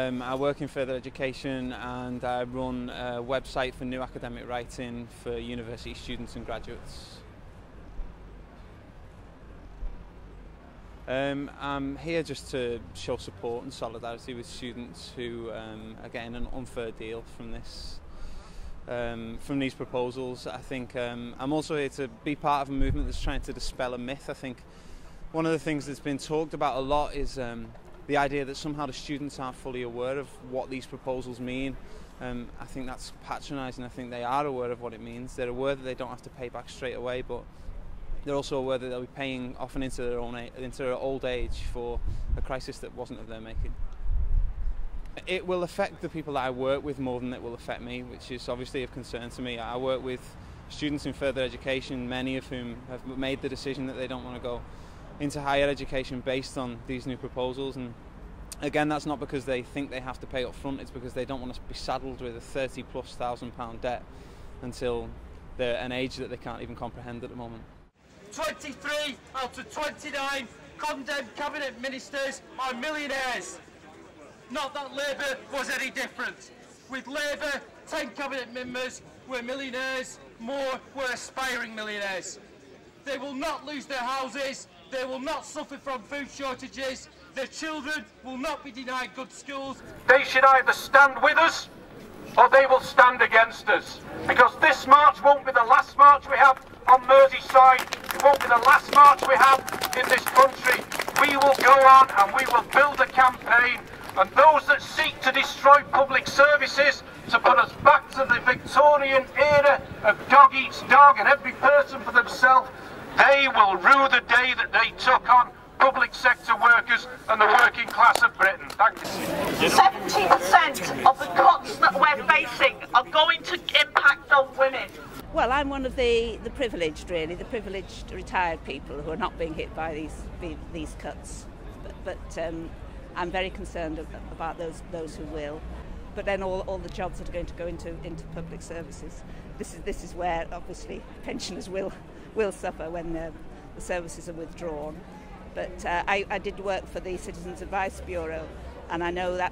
I work in further education and I run a website for new academic writing for university students and graduates. I'm here just to show support and solidarity with students who are getting an unfair deal from this. From these proposals. I think I'm also here to be part of a movement that's trying to dispel a myth. I think one of the things that's been talked about a lot is the idea that somehow the students aren't fully aware of what these proposals mean. I think that's patronising. I think they are aware of what it means. They're aware that they don't have to pay back straight away, but they're also aware that they'll be paying often into their old age for a crisis that wasn't of their making. It will affect the people that I work with more than it will affect me, which is obviously of concern to me. I work with students in further education, many of whom have made the decision that they don't want to go into higher education based on these new proposals. And again, that's not because they think they have to pay up front, it's because they don't want to be saddled with a £30,000+ debt until they're an age that they can't even comprehend at the moment. 23 out of 29 condemned cabinet ministers are millionaires. Not that Labour was any different. With Labour, 10 cabinet members were millionaires, more were aspiring millionaires. They will not lose their houses, they will not suffer from food shortages, their children will not be denied good schools. They should either stand with us or they will stand against us. Because this march won't be the last march we have on Merseyside, it won't be the last march we have in this country. We will go on and we will build a campaign, and those that seek to destroy public services, to put us back to the Victorian era of dog eats dog and every person for themselves, they will rue the day that they took on public sector workers and the working class of Britain. Thank you. 70% of the cuts that we're facing are going to impact on women. Well, I'm one of the privileged, really, the privileged retired people who are not being hit by these cuts. But I'm very concerned about those who will. But then all the jobs that are going to go into public services. This is where obviously pensioners will suffer when the services are withdrawn. But I did work for the Citizens Advice Bureau, and I know that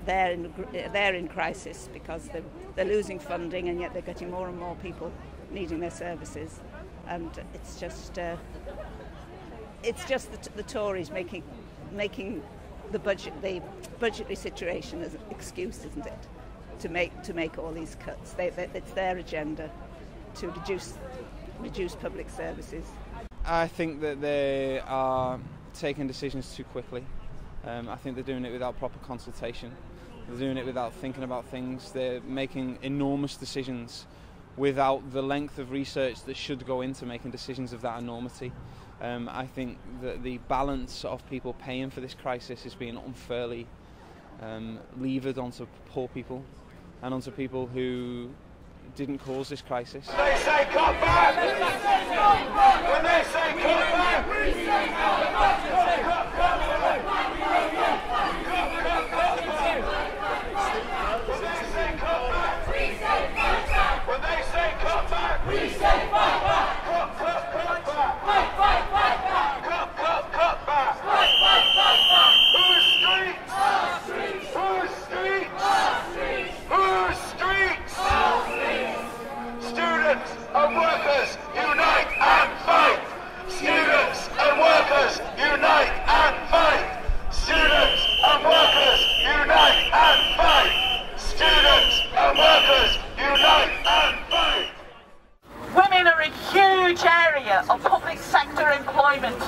they're in crisis because they're losing funding, and yet they're getting more and more people needing their services, and it's just the Tories making the budgetary situation as an excuse, isn't it, to make all these cuts. It's their agenda to reduce public services. I think that they are taking decisions too quickly. I think they're doing it without proper consultation. They're doing it without thinking about things. They're making enormous decisions without the length of research that should go into making decisions of that enormity. I think that the balance of people paying for this crisis is being unfairly levered onto poor people and onto people who didn't cause this crisis. They say cut back! When they say cut back! We say cut back! When they say cut back! We say fight back! Cut back! Fight back! Whose streets? Our streets! Whose streets? Our streets! Whose streets? Our streets! Students and workers, unite and fight! Students and workers, unite and fight! Students and workers, unite and fight! Students and workers, unite and fight! Women are a huge area of public sector employment.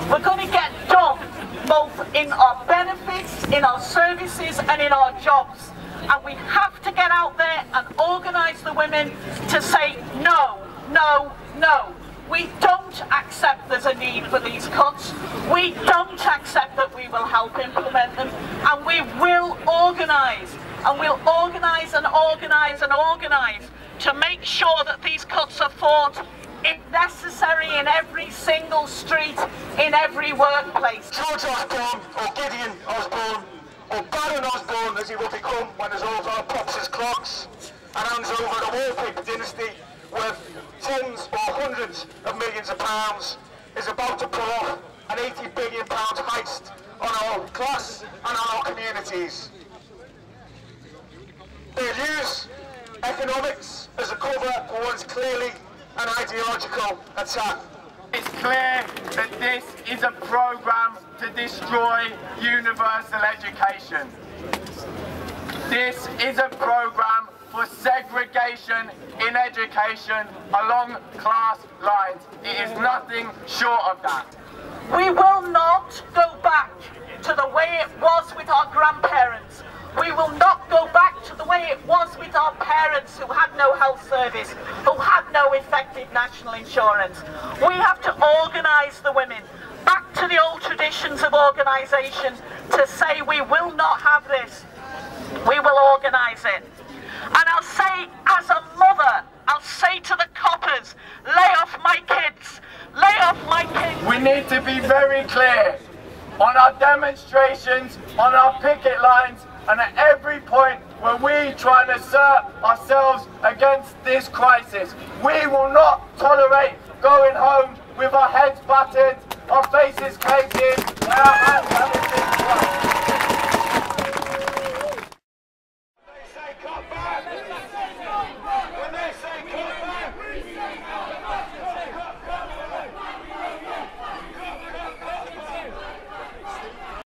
We're going to get done both in our benefits, in our services and in our jobs. And we have to get out there and organise the women to say no, no, no. We don't accept there's a need for these cuts. We don't accept that we will help implement them. And we will organise. And we'll organise and organise and organise to make sure that these cuts are fought, if necessary, in every single street, in every workplace. George Osborne, or Gideon Osborne, or Baron Osborne as he will become when his old man pops his clocks and hands over the wallpaper dynasty worth tens or hundreds of millions of pounds, is about to pull off an £80 billion heist on our class and on our communities. economics as a cover for what's clearly an ideological attack. It's clear that this is a programme to destroy universal education. This is a programme for segregation in education along class lines. It is nothing short of that. We will not go back to the way it was with our grandparents. We will not go back to the way it was with our parents who had no health service, who had no effective national insurance. We have to organise the women back to the old traditions of organisation to say we will not have this. We will organise it. And I'll say, as a mother, I'll say to the coppers, lay off my kids, lay off my kids. We need to be very clear on our demonstrations, on our picket lines, and at every point where we try and assert ourselves against this crisis. We will not tolerate going home with our heads battered, our faces caved in, and our hands having been crushed.